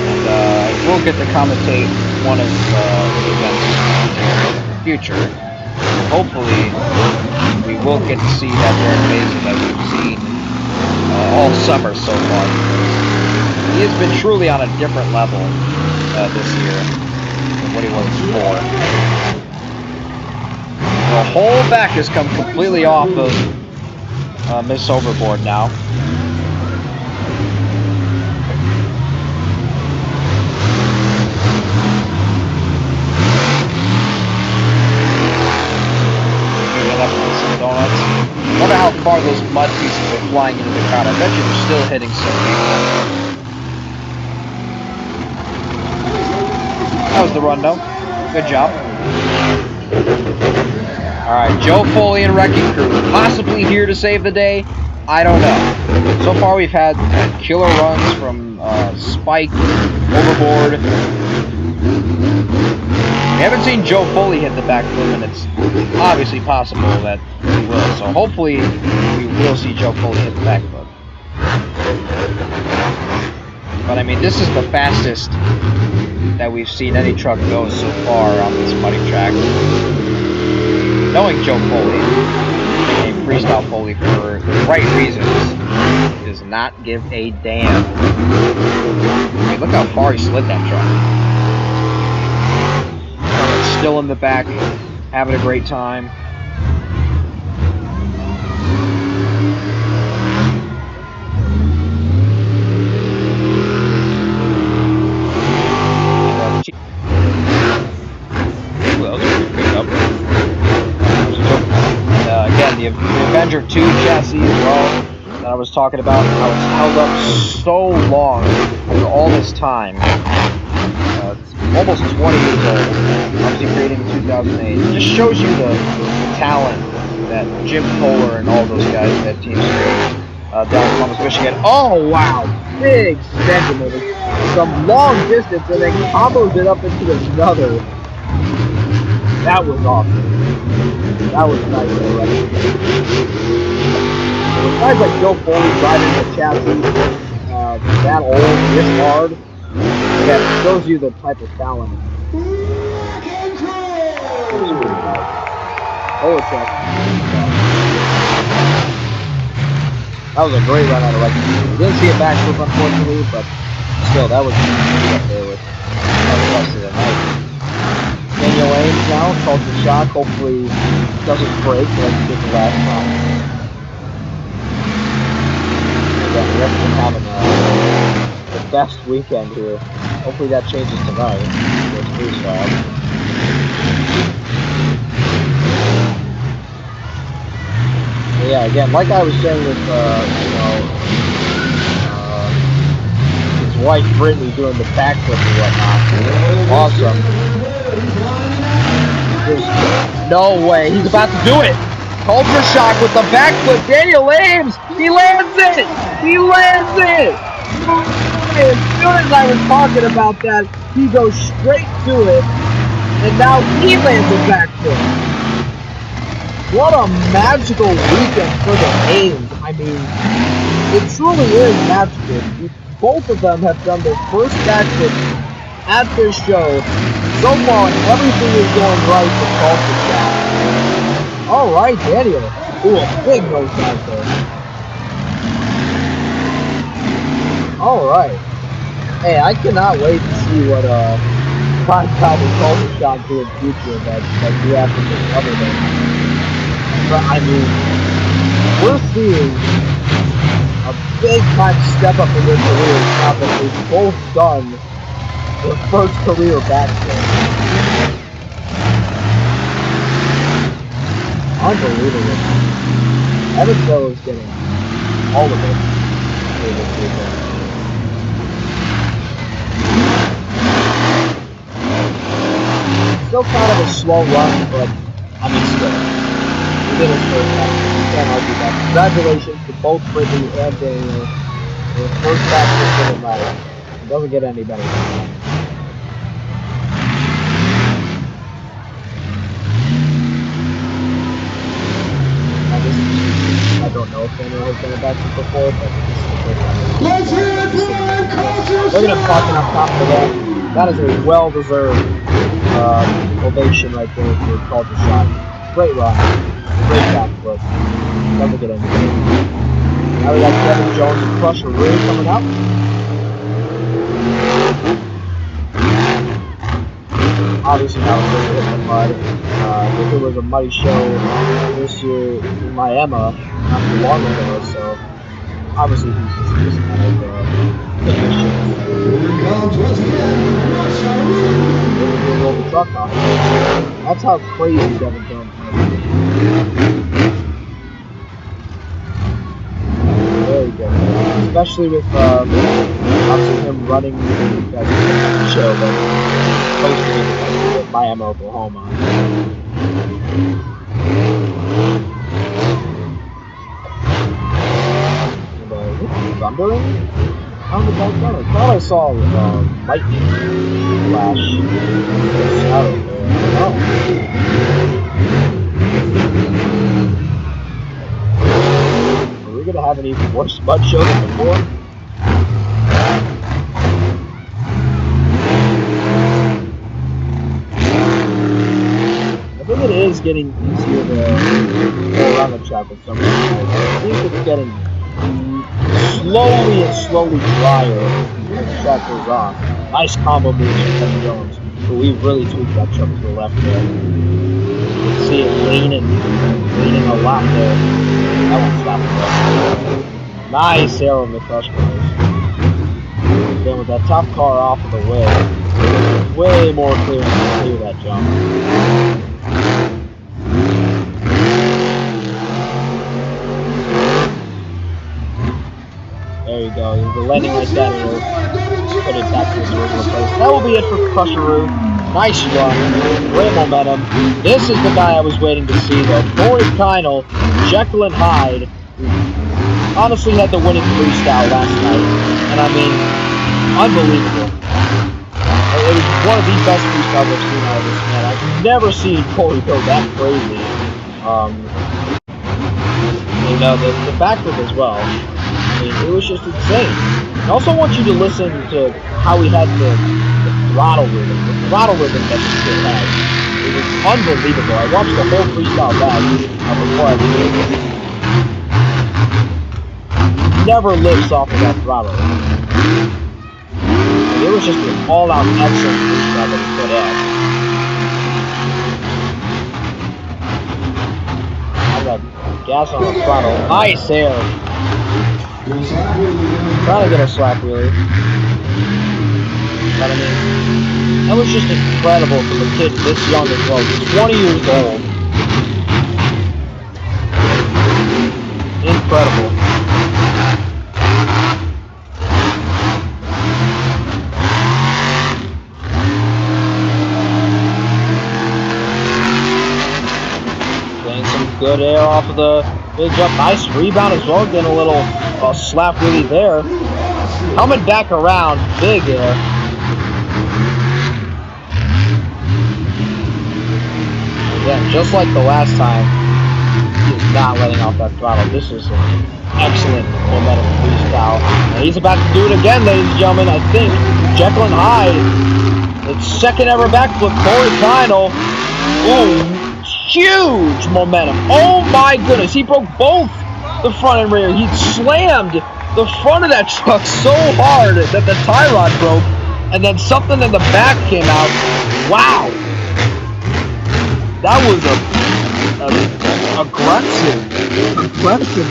And we'll get to commentate one of the events in the future. Hopefully, we will get to see that Darren Basil that we've seen all summer so far. He has been truly on a different level this year than what he was before. The whole back has come completely off of Miss Overboard now. I wonder how far those mud pieces are flying into the crowd. I bet you they're still hitting some people. That was the run, though. Good job. Alright, Joe Foley and Wrecking Crew. Possibly here to save the day? I don't know. So far we've had killer runs from Spike, Overboard. We haven't seen Joe Foley hit the backflip, and it's obviously possible that he will. So hopefully we will see Joe Foley hit the backflip. But I mean, this is the fastest that we've seen any truck go so far on this muddy track. Knowing Joe Foley, a freestyle Foley for the right reasons, does not give a damn. I mean, look how far he slid that truck. Still in the back, having a great time. Again, the Avenger 2 chassis as well that I was talking about, how it's held up so long after all this time. It's almost 20 years old, obviously created in 2008. It just shows you the talent that Jim Kohler and all those guys that team created down in Columbus, Michigan. Oh, wow! Big centimeters. Some long distance, and then combos it up into another. That was awesome. That was nice. With guys like Joe Foley driving the chassis that old, this hard, that shows you the type of talent. That was a great run out of Wrecking Crew. Didn't see a backflip, unfortunately, but still, that was up there with the rest of the night. Daniel Ames now, culture shock. Hopefully, doesn't break like he did the last time. Again, we haven't been having the best weekend here. Hopefully that changes tonight. There's freestyle. Yeah, again, like I was saying with, his wife Brittany doing the backflip and whatnot. Awesome. There's no way. He's about to do it. Culture shock with the backflip. Daniel Ames. He lands it. He lands it. As soon as I was talking about that, he goes straight to it. And now he lands a backflip. What a magical weekend for the Ames. I mean, it truly is magical. Both of them have done their first backflip at this show. So far, everything is going right for Culture Shock. Alright, Daniel. Ooh, a big nose dive there. Alright. Hey, I cannot wait to see what Prime Time and Culture Shock do in future that we have to do other than. But I mean, we're seeing a big time step up in their careers now that they've both done their first career backflip. Unbelievable. Evansville is getting all of it for this weekend. Still kind of a slow run, but I mean still. We did it first time. You can't argue that. Congratulations to both Brittany and Daniel. Their first backflip for the night. It doesn't get any better than that. I don't know if Daniel has done a backflip before, but this is the first time. Let's hear it for Culture Shock! Look at him talking up top of the wall. That is a well-deserved ovation right there for Culture Shock. Great run. Great backflip. Doesn't get any better. Now we got Kevin Jones and Crusher Rue coming up. Obviously now we're going to hit the mud. I think it was a muddy show this year in Miami not too long ago, so obviously he's just kind of finishing. We'll roll the truck off. That's how crazy Kevin Jones is. Very good. Especially with obviously him running that show that posted with Miami, Oklahoma. Thundering on the back door. I thought I saw lightning flash out of there. Oh. Are we gonna have an even worse mud show than before? I think it is getting easier to go around the track with some of the guys. I think it's getting slowly drier as the track goes on. Nice combo moves from Kevin Jones, but we really tweaked that truck to the left there. You can see it leaning a lot there. That won't stop it. Nice arrow in the crush cars. Then with that top car off of the way, way more clearance to clear that jump. There you go. The landing like that, it'll put it back to its original place. That will be it for Crusheroo. Nice run. Great momentum. This is the guy I was waiting to see, though. Corey Keinel, Jekyll and Hyde, honestly had the winning freestyle last night. And I mean, unbelievable. It was one of the best freestyles I've seen out of this man. I've never seen Corey go that crazy. You know, the backflip as well. I mean, it was just insane. I also want you to listen to how he had the throttle rhythm. The throttle rhythm that this kid had. It was unbelievable. I watched the whole freestyle back before I did it. He never lifts off of that throttle. And it was just an all-out excellent freestyle that he put out. I got gas on the throttle. Nice air. Trying to get a slack wheelie. But I mean, that was just incredible for the kid this young as well. He's 20 years old. incredible. Getting some good air off of the big jump. Nice rebound as well. Getting a little slap really there. Coming back around. Big air. Again, just like the last time, he is not letting off that throttle. This is an excellent momentum freestyle. And he's about to do it again, ladies and gentlemen. I think Jekyll and Hyde. It's second ever backflip. Corey Kinel. Ooh, huge momentum. Oh my goodness. He broke both the front and rear. He slammed the front of that truck so hard that the tie rod broke. And then something in the back came out. Wow. That was aggressive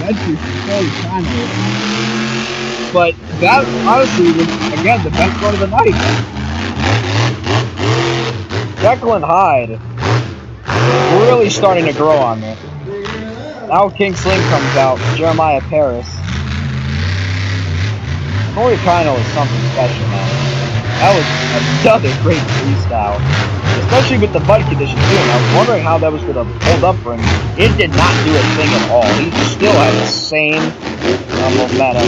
entry for Corey Kinel. But that honestly was, again, the best part of the night. Jekyll and Hyde really starting to grow on me. Now King Sling comes out, Jeremiah Paris. Corey Kinel is something special, man. That was another great freestyle. Especially with the mud conditions too. And I was wondering how that was going to hold up for him. It did not do a thing at all. He still had the same momentum.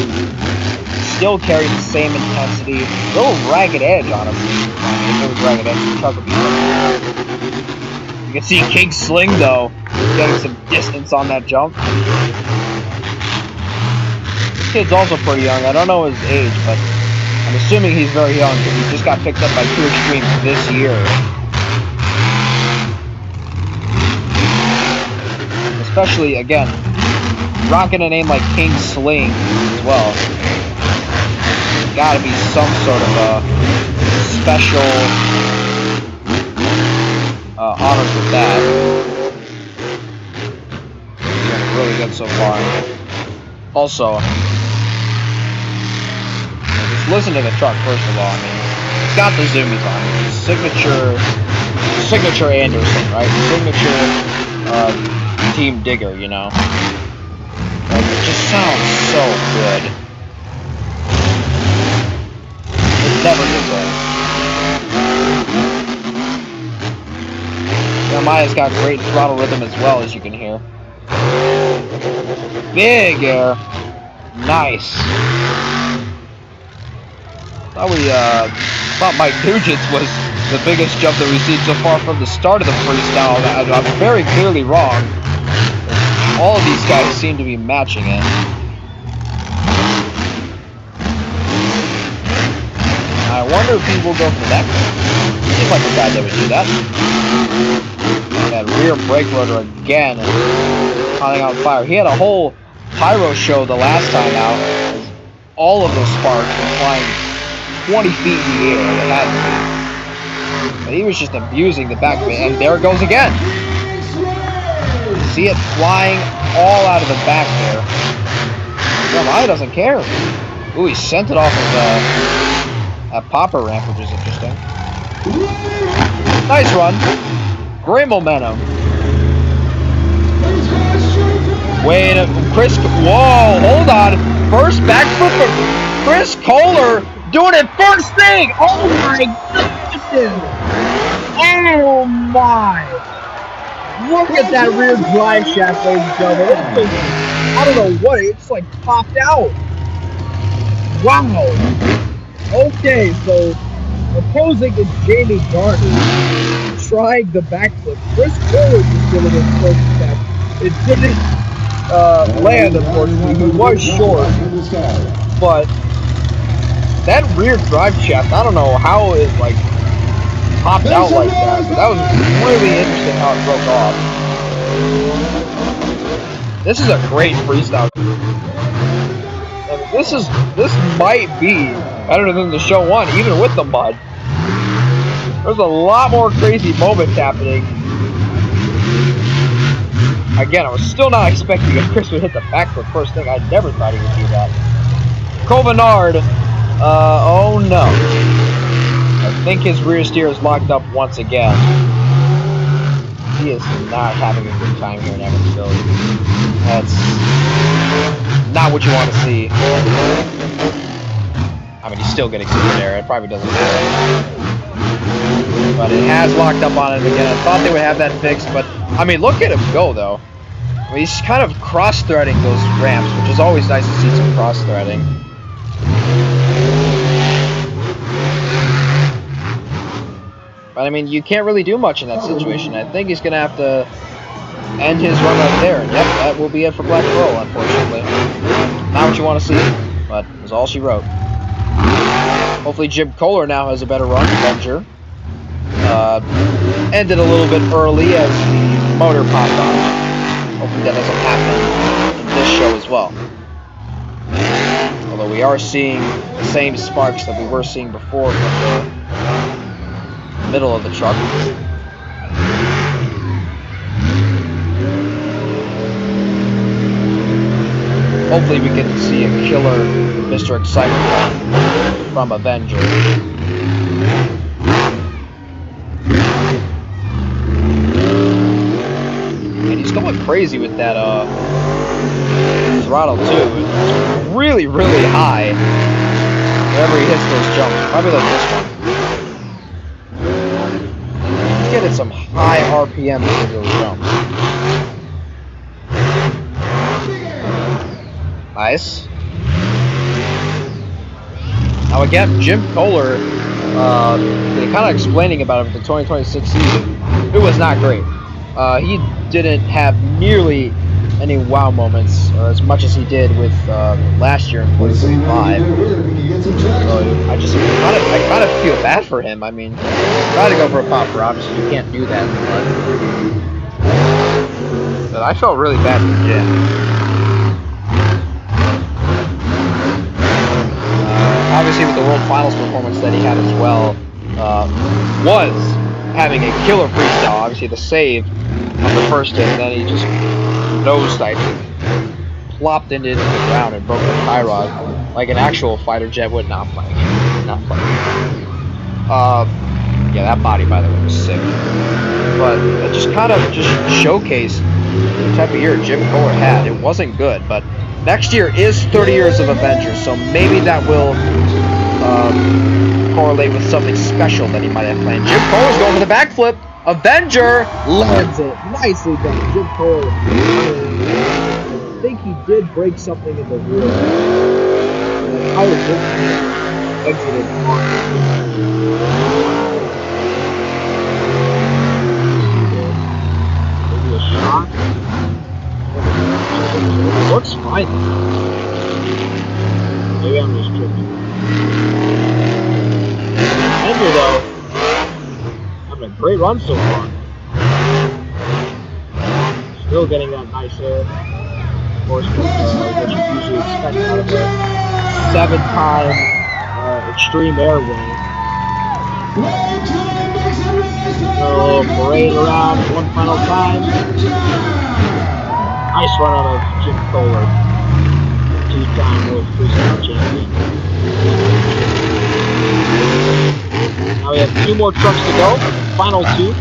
Still carried the same intensity. A little ragged edge, honestly. If it was ragged edge, the truck would be good. You can see King Sling, though, getting some distance on that jump. This kid's also pretty young. I don't know his age, but I'm assuming he's very young because he just got picked up by 2 Extremes this year. Especially, again, rocking a name like King Sling as well. Gotta be some sort of a special honors with that. Doing really good so far. Also, just listen to the truck first of all. I mean, it's got the zoomies on it. Signature Anderson, right? Signature Team Digger, you know. Like, it just sounds so good. It never gets old. Jeremiah's got great throttle rhythm as well, as you can hear. Big air. Nice. Thought Mike Nugent's was the biggest jump that we've seen so far from the start of the freestyle. I'm very clearly wrong. All of these guys seem to be matching it. I wonder if he will go for that. Seems like a guy that would do that. That rear brake rotor again, piling on fire. He had a whole pyro show the last time out. All of those sparks were flying 20 feet in the air. It had to be. But he was just abusing the back of it, and there it goes again. See it flying all out of the back there. Jeremiah doesn't care. Ooh, he sent it off of that popper ramp, which is interesting. Nice run. Great momentum. Wait, Chris. Whoa, hold on. First backflip from Chris Kohler doing it first thing. Oh my goodness. Oh my. Look at that rear drive shaft, ladies and gentlemen. I don't know what, it's like popped out. Wow. Okay, so opposing is Jamie Garner trying the backflip. Chris Kohler just did it in first step. It didn't land, unfortunately. He was short. But that rear drive shaft, I don't know how it like popped out like that, but that was really interesting how it broke off. This is a great freestyle. And this might be better than the show one, even with the mud. There's a lot more crazy moments happening. Again, I was still not expecting if Chris would hit the backflip first thing. I never thought he would do that. Covenard, oh no. I think his rear steer is locked up once again. He is not having a good time here in Evansville. That's not what you want to see. I mean, he's still getting super there. It probably doesn't matter. But it has locked up on it again. I thought they would have that fixed, but I mean, look at him go though. I mean, he's kind of cross-threading those ramps, which is always nice to see some cross-threading. But I mean, you can't really do much in that situation. I think he's gonna have to end his run right there. And yep, that will be it for Black Pearl, unfortunately. Not what you want to see, but it was all she wrote. Hopefully Jim Kohler now has a better run. Avenger ended a little bit early as the motor popped off. Hopefully that doesn't happen in this show as well. Although we are seeing the same sparks that we were seeing before from the middle of the truck. Hopefully we get to see a killer Mr. Excitement from Avenger. And he's going crazy with that throttle too. It's really, really high whenever he hits those jumps. Probably like this one. He's getting some high RPM into those jumps. Nice. Now again, Jim Kohler, kind of explaining about it for the 2026 season, it was not great. He didn't have nearly any wow moments, or as much as he did with last year in 2025. So I kind of feel bad for him. I mean, try to go for a pop for obviously you can't do that, but I felt really bad for Jim. Obviously, with the World Finals performance that he had as well, was having a killer freestyle. Obviously, the save on the first hit, and then he just nosedived, plopped into the ground, and broke the tie rod like an actual fighter jet would. Not playing. Yeah, that body, by the way, was sick. But it just kind of showcased the type of year Jim Kohler had. It wasn't good, but next year is 30 years of Avengers, so maybe that will correlate with something special that he might have planned. Jim Kohler's going for the backflip. Avenger lands it. Nicely done. Jim Kohler. I think he did break something in the wheel. And Howard exited on maybe a shot. It looks fine. Maybe I'm just tripping. Avenger, though, having a great run so far. Still getting that nice air. Of course, what you usually expect out of a 7-time extreme air win. A little parade around one final time. Nice run out of Jim Kohler, 2-time World Freestyle Champion. Now we have 2 more trucks to go, final 2.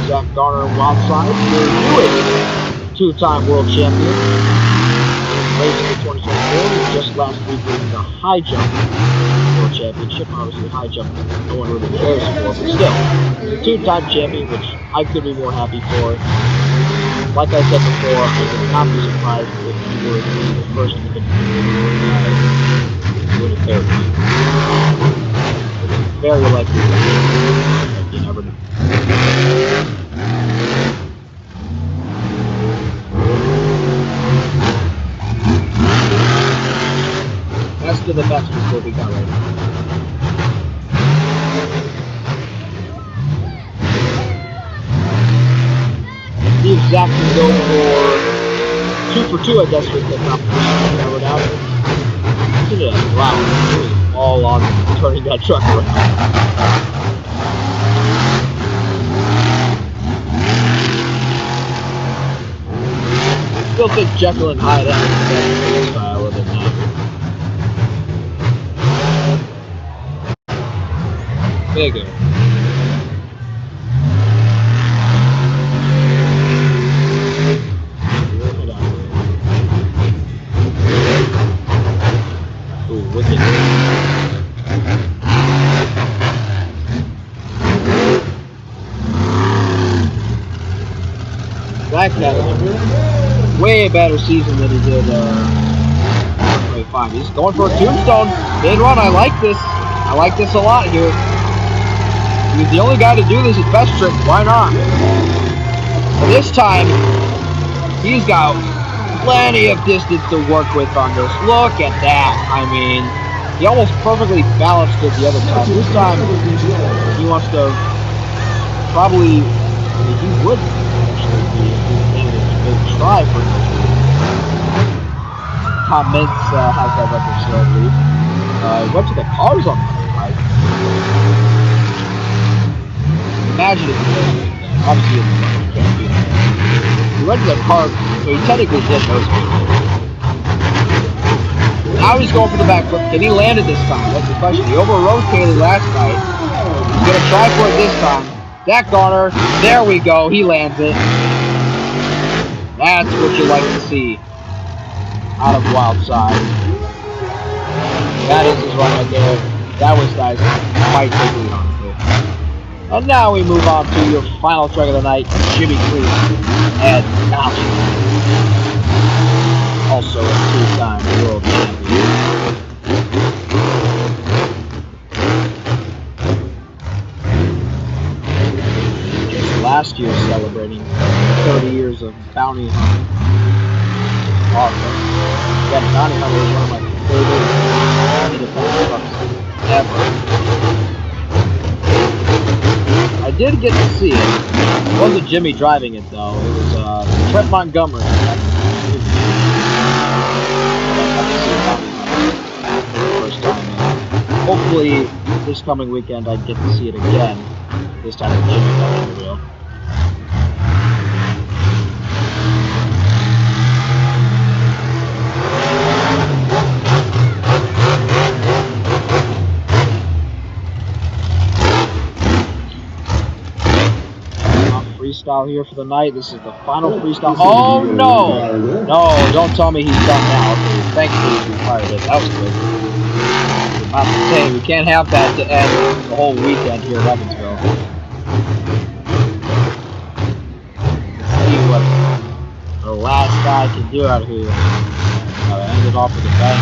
Zach Garner and Wildside, your 2-time World Champion. Racing in 2024, just last week winning the high jump World Championship. Obviously, high jump no one really cares for, but still, 2-time champion, which I could be more happy for. Like I said before, I would not be surprised if he were the first to win a therapy. It's very likely that you never know. Best of the best is what we got right now. See if Zach can go for 2 for 2, I guess, with the competition covered out. Yeah, wow, he was all on turning that truck around. Still think Jekyll and Hyde has the best style of it now. Bigger. way better season than he did 2025. He's going for a tombstone. Mid run. I like this. I like this a lot here. He's the only guy to do this at Best Trick. Why not? But this time, he's got plenty of distance to work with on this. Look at that. I mean, he almost perfectly balanced it the other time. This time, he wants to probably, I mean, he would actually be making a big try for this. Tom Mintz has that record still, I believe. He went to the cars on the bike. Imagine if he did. Obviously, he can't do that. He went to the car, so he technically did those people. Now he's going for the backflip. Can he land it this time? That's the question. He over-rotated last night. He's going to try for it this time. That Garner. There we go. He lands it. That's what you like to see out of Wild Side. That is his run right there. That was nice. Quite quickly, honestly. And now we move on to your final track of the night, Jimmy Green and Nolly. Also a two-time world champion. Just last year celebrating 30 years of bounty hunting. Awesome. Yeah, bounty hunter is one of my favorite independent trucks ever. I did get to see it. It wasn't Jimmy driving it though. It was Trent Montgomery. First time. Hopefully, this coming weekend I get to see it again. This time with Jimmy behind the wheel. Freestyle here for the night. This is the final freestyle. Oh no! No, don't tell me he's done now. Okay, thankfully he's retired it. That was good. I was about to say, we can't have that to end the whole weekend here in Evansville. Let's see what the last guy can do out here. End it off with a bang.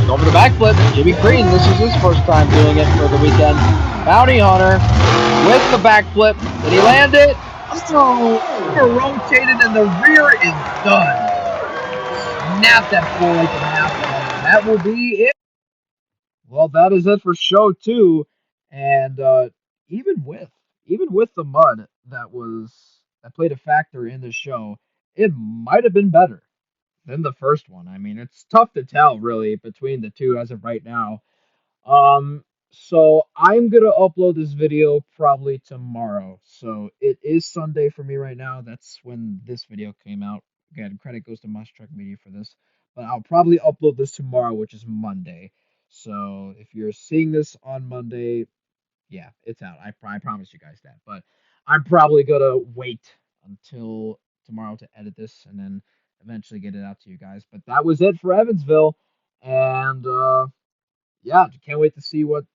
Going for the backflip. Jimmy Green, this is his first time doing it for the weekend. Bounty Hunter with the backflip. Did he land it? Oh, rotated and the rear is done. Snap that boy like a napkin. That will be it. Well, that is it for show 2. And even with the mud that played a factor in the show, it might have been better than the first one. I mean, it's tough to tell really between the two as of right now. So I'm gonna upload this video probably tomorrow. So it is Sunday for me right now. That's when this video came out. Again, credit goes to Must Truck Media for this. But I'll probably upload this tomorrow, which is Monday. So if you're seeing this on Monday, yeah, it's out. I promise you guys that. But I'm probably gonna wait until tomorrow to edit this and then eventually get it out to you guys. But that was it for Evansville, and yeah, can't wait to see what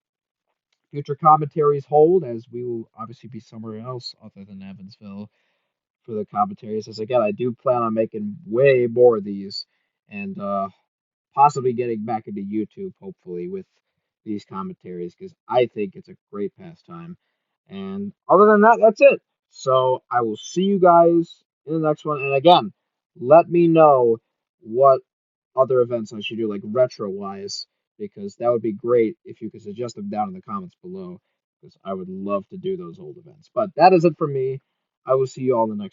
future commentaries hold, as we will obviously be somewhere else other than Evansville for the commentaries. As again, I do plan on making way more of these, and possibly getting back into YouTube, hopefully, with these commentaries, because I think it's a great pastime. And other than that, that's it. So I will see you guys in the next one. And again, let me know what other events I should do, like retro wise, because that would be great if you could suggest them down in the comments below, because I would love to do those old events. But that is it for me. I will see you all in the next one.